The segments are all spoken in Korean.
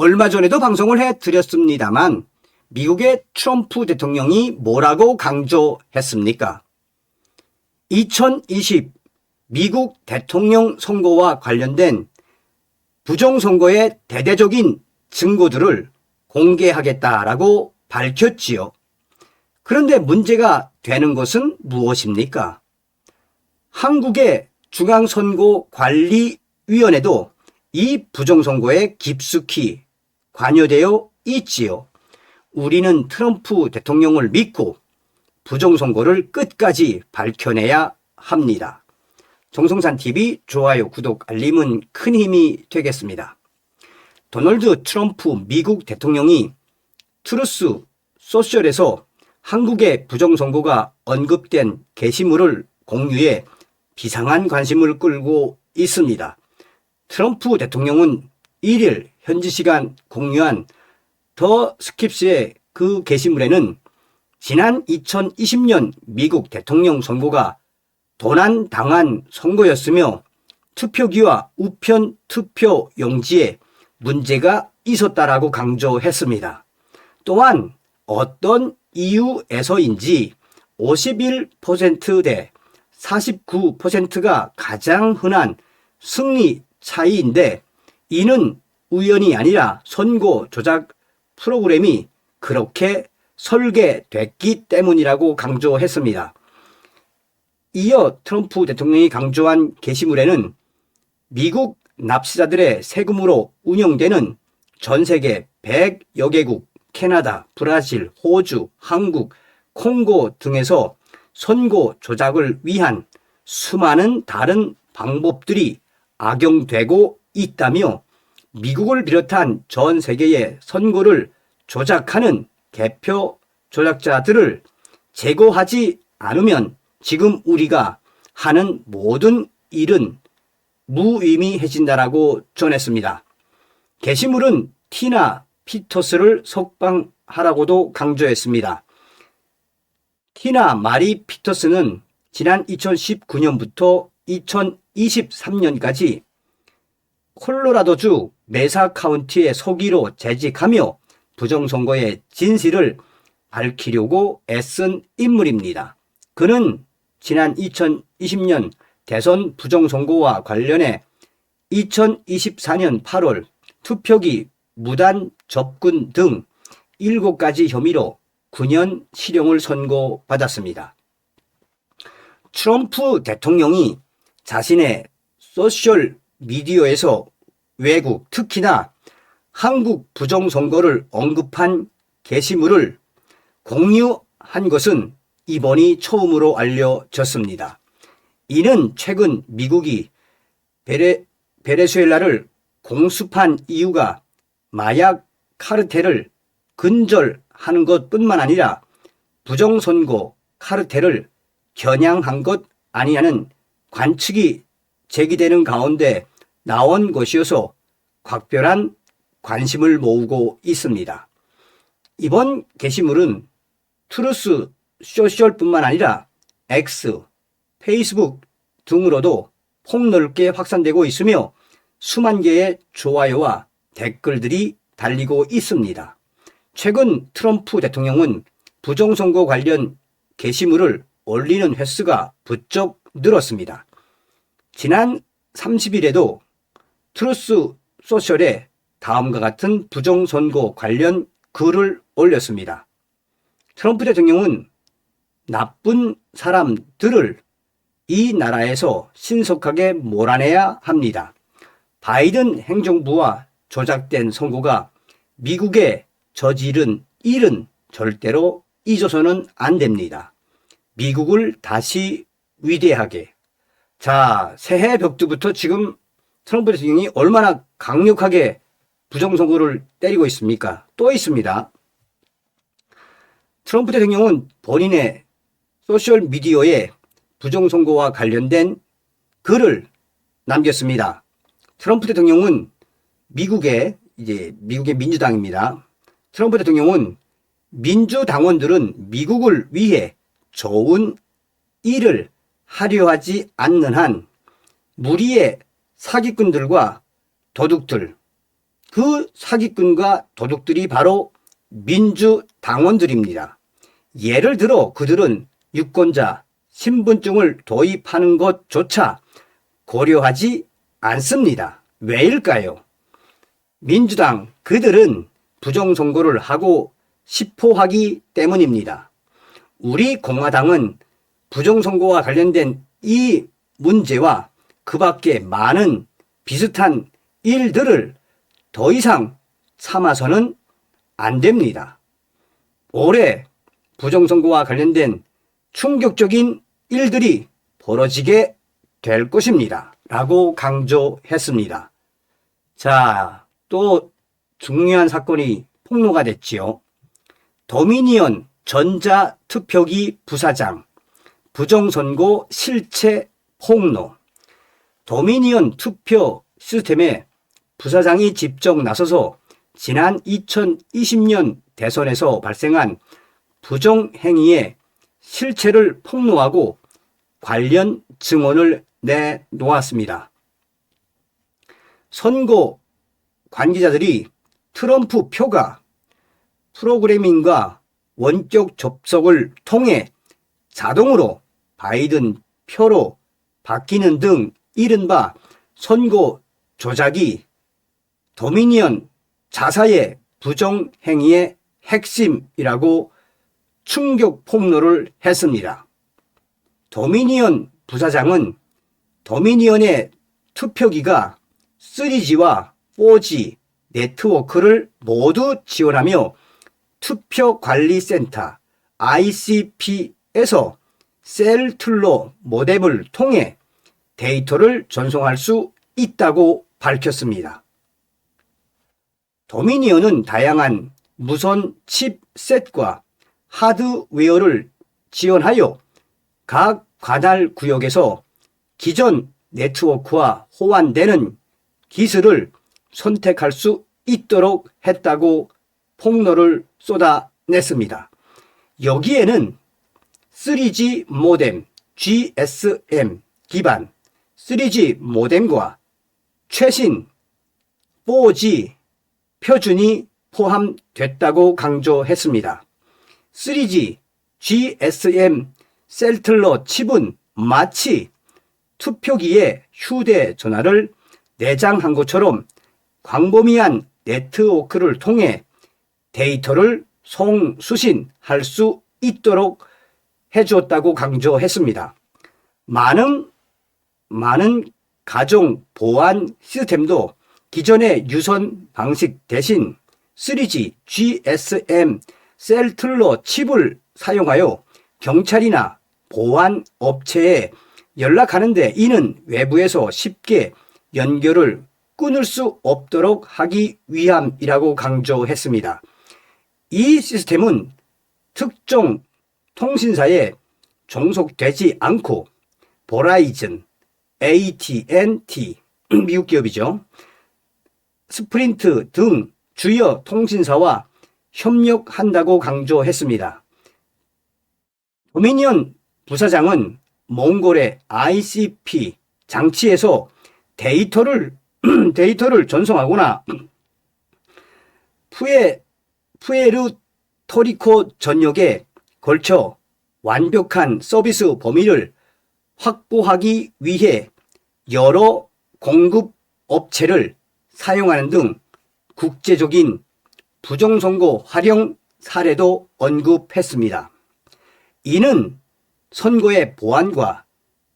얼마 전에도 방송을 해드렸습니다만 미국의 트럼프 대통령이 뭐라고 강조했습니까? 2020 미국 대통령 선거와 관련된 부정선거의 대대적인 증거들을 공개하겠다라고 밝혔지요. 그런데 문제가 되는 것은 무엇입니까? 한국의 중앙선거관리위원회도 이 부정선거에 깊숙이 관여되어 있지요. 우리는 트럼프 대통령을 믿고 부정선거를 끝까지 밝혀내야 합니다. 정성산TV 좋아요, 구독, 알림은 큰 힘이 되겠습니다. 도널드 트럼프 미국 대통령이 트루스 소셜에서 한국의 부정선거가 언급된 게시물을 공유해 비상한 관심을 끌고 있습니다. 트럼프 대통령은 1일 현지 시간 공유한 더 스킵스의 그 게시물에는 지난 2020년 미국 대통령 선거가 도난당한 선거였으며 투표기와 우편 투표 용지에 문제가 있었다라고 강조했습니다. 또한 어떤 이유에서인지 51% 대 49%가 가장 흔한 승리 차이인데 이는 우연이 아니라 선거 조작 프로그램이 그렇게 설계됐기 때문이라고 강조했습니다. 이어 트럼프 대통령이 강조한 게시물에는 미국 납세자들의 세금으로 운영되는 전 세계 100여 개국, 캐나다, 브라질, 호주, 한국, 콩고 등에서 선거 조작을 위한 수많은 다른 방법들이 악용되고 있다며 미국을 비롯한 전 세계의 선거를 조작하는 개표 조작자들을 제거하지 않으면 지금 우리가 하는 모든 일은 무의미해진다라고 전했습니다. 게시물은 티나 피터스를 석방하라고도 강조했습니다. 티나 마리 피터스는 지난 2019년부터 2023년까지 콜로라도주 메사 카운티의 서기로 재직하며 부정선거의 진실을 밝히려고 애쓴 인물입니다. 그는 지난 2020년 대선 부정선거와 관련해 2024년 8월 투표기 무단 접근 등 7가지 혐의로 9년 실형을 선고받았습니다. 트럼프 대통령이 자신의 소셜 미디어에서 외국, 특히나 한국 부정선거를 언급한 게시물을 공유한 것은 이번이 처음으로 알려졌습니다. 이는 최근 미국이 베네수엘라를 공습한 이유가 마약 카르텔을 근절하는 것뿐만 아니라 부정선거 카르텔을 겨냥한 것 아니냐는 관측이 제기되는 가운데 나온 것이어서 각별한 관심을 모으고 있습니다. 이번 게시물은 트루스 소셜뿐만 아니라 X, 페이스북 등으로도 폭넓게 확산되고 있으며 수만 개의 좋아요와 댓글들이 달리고 있습니다. 최근 트럼프 대통령은 부정선거 관련 게시물을 올리는 횟수가 부쩍 늘었습니다. 지난 30일에도 트루스 소셜에 다음과 같은 부정선거 관련 글을 올렸습니다. 트럼프 대통령은 나쁜 사람들을 이 나라에서 신속하게 몰아내야 합니다. 바이든 행정부와 조작된 선거가 미국에 저지른 일은 절대로 잊어서는 안 됩니다. 미국을 다시 위대하게. 자, 새해 벽두부터 지금 트럼프 대통령이 얼마나 강력하게 부정선거를 때리고 있습니까? 또 있습니다. 트럼프 대통령은 본인의 소셜미디어에 부정선거와 관련된 글을 남겼습니다. 트럼프 대통령은 미국의 민주당입니다. 트럼프 대통령은 민주당원들은 미국을 위해 좋은 일을 하려 하지 않는 한 무리의 사기꾼들과 도둑들, 그 사기꾼과 도둑들이 바로 민주당원들입니다. 예를 들어 그들은 유권자 신분증을 도입하는 것조차 고려하지 않습니다. 왜일까요? 민주당 그들은 부정선거를 하고 싶어 하기 때문입니다. 우리 공화당은 부정선거와 관련된 이 문제와 그 밖에 많은 비슷한 일들을 더 이상 참아서는 안 됩니다. 올해 부정선거와 관련된 충격적인 일들이 벌어지게 될 것입니다. 라고 강조했습니다. 자, 또 중요한 사건이 폭로가 됐지요. 도미니언 전자투표기 부사장 부정선거 실체 폭로. 도미니언 투표 시스템에 부사장이 직접 나서서 지난 2020년 대선에서 발생한 부정행위의 실체를 폭로하고 관련 증언을 내놓았습니다. 선거 관계자들이 트럼프 표가 프로그래밍과 원격 접속을 통해 자동으로 바이든 표로 바뀌는 등 이른바 선거 조작이 도미니언 자사의 부정행위의 핵심이라고 충격 폭로를 했습니다. 도미니언 부사장은 도미니언의 투표기가 3G와 4G 네트워크를 모두 지원하며 투표관리센터 ICP에서 셀툴러 모뎀을 통해 데이터를 전송할 수 있다고 밝혔습니다. 도미니언은 다양한 무선 칩셋과 하드웨어를 지원하여 각 관할 구역에서 기존 네트워크와 호환되는 기술을 선택할 수 있도록 했다고 폭로를 쏟아냈습니다. 여기에는 3G 모뎀, GSM 기반 3G 모뎀과 최신 4G 표준이 포함됐다고 강조했습니다. 3G, GSM 셀틀러 칩은 마치 투표기에 휴대전화를 내장한 것처럼 광범위한 네트워크를 통해 데이터를 송수신할 수 있도록 해주었다고 강조했습니다. 많은 가정 보안 시스템도 기존의 유선 방식 대신 3G, GSM 셀툴러 칩을 사용하여 경찰이나 보안 업체에 연락하는데 이는 외부에서 쉽게 연결을 끊을 수 없도록 하기 위함이라고 강조했습니다. 이 시스템은 특정 통신사에 종속되지 않고 보라이즌, AT&T, 미국 기업이죠. 스프린트 등 주요 통신사와 협력한다고 강조했습니다. 도미니언 부사장은 몽골의 ICP 장치에서 데이터를 전송하거나 푸에르토리코 전역에 걸쳐 완벽한 서비스 범위를 확보하기 위해 여러 공급 업체를 사용하는 등 국제적인 부정선거 활용 사례도 언급했습니다. 이는 선거의 보안과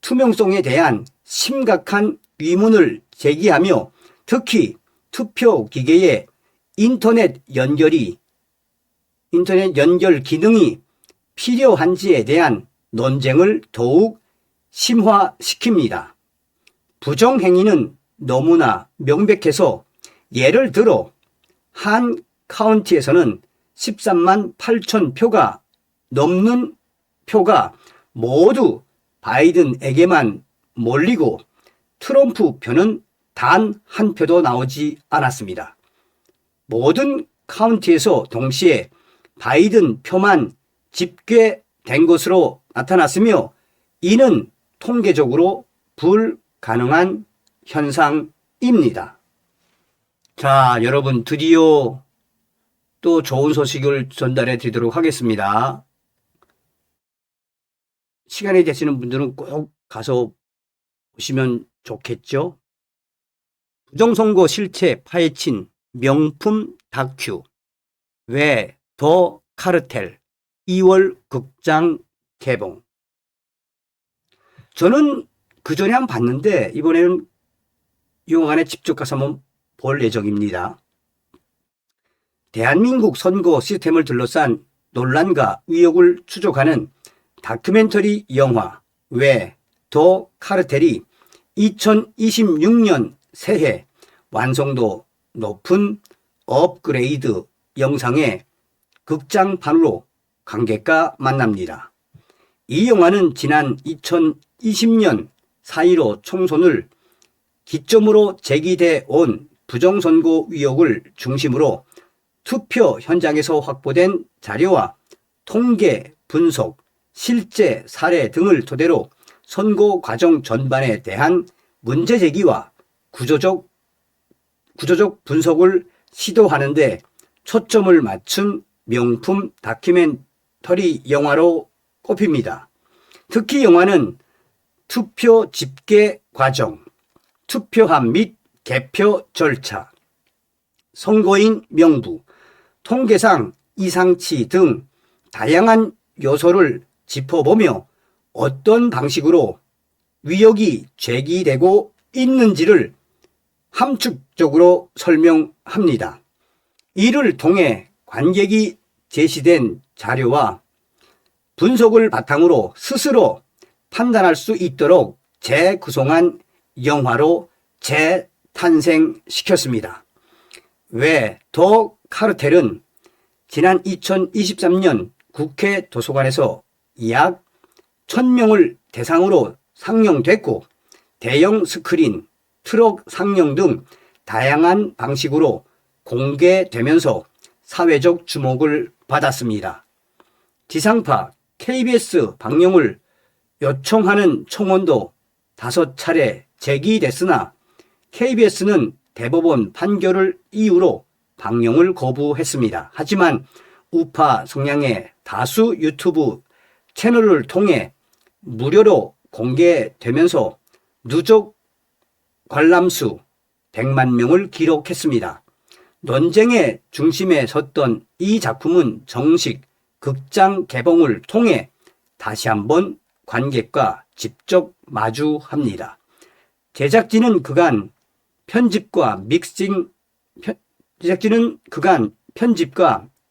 투명성에 대한 심각한 의문을 제기하며 특히 투표 기계의 인터넷 연결 기능이 필요한지에 대한 논쟁을 더욱 심화시킵니다. 부정행위는 너무나 명백해서 예를 들어 한 카운티에서는 13만 8천 표가 넘는 표가 모두 바이든에게만 몰리고 트럼프 표는 단 한 표도 나오지 않았습니다. 모든 카운티에서 동시에 바이든 표만 집계된 것으로 나타났으며 이는 통계적으로 불가능한 현상입니다. 자, 여러분 드디어 또 좋은 소식을 전달해 드리도록 하겠습니다. 시간이 되시는 분들은 꼭 가서 보시면 좋겠죠. 부정선거 실체 파헤친 명품 다큐 왜 더 카르텔 2월 극장 개봉. 저는 그전에 한번 봤는데 이번에는 영화관에 직접 가서 한번 볼 예정입니다. 대한민국 선거 시스템을 둘러싼 논란과 의혹을 추적하는 다큐멘터리 영화 왜 더 카르텔이 2026년 새해 완성도 높은 업그레이드 영상의 극장판으로 관객과 만납니다. 이 영화는 지난 2020년 4.15 총선을 기점으로 제기돼 온 부정선거 의혹을 중심으로 투표 현장에서 확보된 자료와 통계, 분석, 실제 사례 등을 토대로 선거 과정 전반에 대한 문제 제기와 구조적 분석을 시도하는 데 초점을 맞춘 명품 다큐멘터리 영화로 꼽힙니다. 특히 영화는 투표 집계 과정, 투표함 및 개표 절차, 선거인 명부, 통계상 이상치 등 다양한 요소를 짚어보며 어떤 방식으로 의혹이 제기되고 있는지를 함축적으로 설명합니다. 이를 통해 관객이 제시된 자료와 분석을 바탕으로 스스로 판단할 수 있도록 재구성한 영화로 재탄생시켰습니다. 왜 더 카르텔은 지난 2023년 국회 도서관에서 약 1000명을 대상으로 상영됐고 대형 스크린, 트럭 상영 등 다양한 방식으로 공개되면서 사회적 주목을 받았습니다. 지상파 KBS 방영을 요청하는 청원도 5차례 제기됐으나 KBS는 대법원 판결을 이유로 방영을 거부했습니다. 하지만 우파 성향의 다수 유튜브 채널을 통해 무료로 공개되면서 누적 관람수 100만 명을 기록했습니다. 논쟁의 중심에 섰던 이 작품은 정식 극장 개봉을 통해 다시 한번 관객과 직접 마주합니다. 제작진은 그간 편집과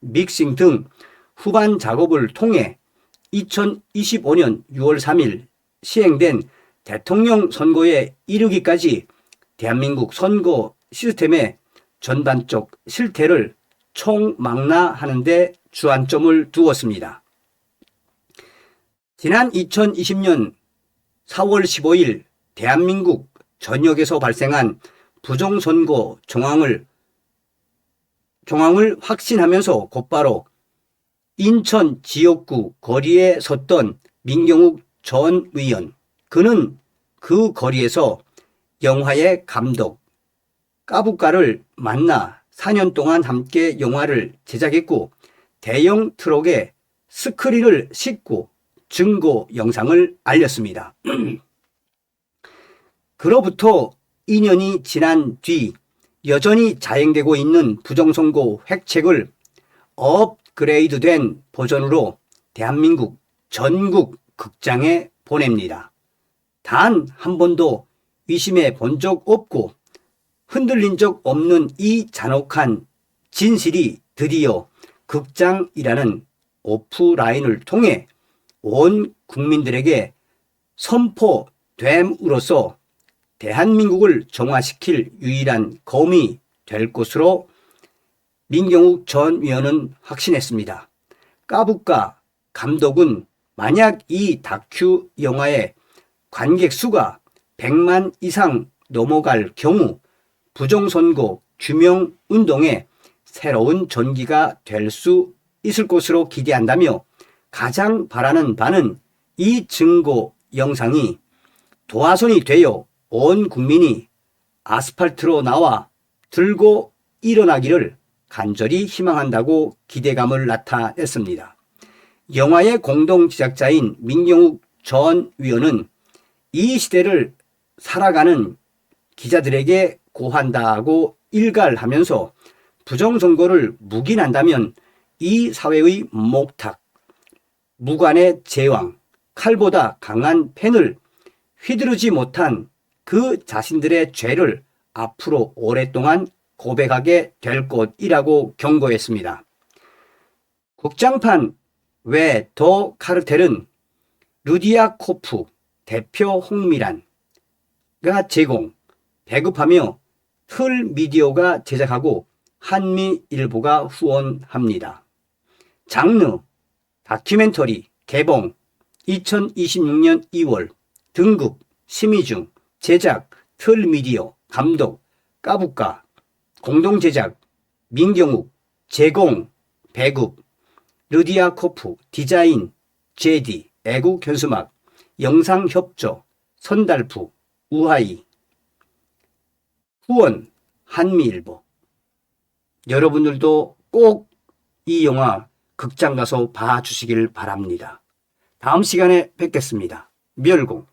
믹싱 등 후반 작업을 통해 2025년 6월 3일 시행된 대통령 선거에 이르기까지 대한민국 선거 시스템의 전반적 실태를 총망라하는 데 주안점을 두었습니다. 지난 2020년 4월 15일 대한민국 전역에서 발생한 부정선거 정황을 확신하면서 곧바로 인천 지역구 거리에 섰던 민경욱 전 의원. 그는 그 거리에서 영화의 감독 까부까를 만나 4년 동안 함께 영화를 제작했고 대형 트럭에 스크린을 싣고 증거 영상을 알렸습니다. 그로부터 2년이 지난 뒤 여전히 자행되고 있는 부정선거 획책을 업그레이드된 버전으로 대한민국 전국 극장에 보냅니다. 단 한 번도 의심해 본 적 없고 흔들린 적 없는 이 잔혹한 진실이 드디어 극장이라는 오프라인을 통해 온 국민들에게 선포됨으로써 대한민국을 정화시킬 유일한 검이 될 것으로 민경욱 전 의원은 확신했습니다. 까부까 감독은 만약 이 다큐 영화의 관객 수가 100만 이상 넘어갈 경우 부정선거 규명 운동에 새로운 전기가 될 수 있을 것으로 기대한다며 가장 바라는 바는 이 증거 영상이 도화선이 되어 온 국민이 아스팔트로 나와 들고 일어나기를 간절히 희망한다고 기대감을 나타냈습니다. 영화의 공동 제작자인 민경욱 전 위원은 이 시대를 살아가는 기자들에게 고한다고 일갈하면서 부정선거를 묵인한다면 이 사회의 목탁, 무관의 제왕, 칼보다 강한 펜을 휘두르지 못한 그 자신들의 죄를 앞으로 오랫동안 고백하게 될 것이라고 경고했습니다. 극장판 외 더 카르텔은 루디아코프, 대표 홍미란가 제공, 배급하며 틀미디어가 제작하고 한미일보가 후원합니다. 장르, 다큐멘터리, 개봉 2026년 2월, 등급, 심의중, 제작, 틀미디어, 감독, 까북까, 공동제작, 민경욱, 제공, 배급, 르디아코프, 디자인, 제디, 애국 현수막, 영상협조, 선달프, 우하이, 후원, 한미일보. 여러분들도 꼭 이 영화 극장 가서 봐주시길 바랍니다. 다음 시간에 뵙겠습니다. 멸공.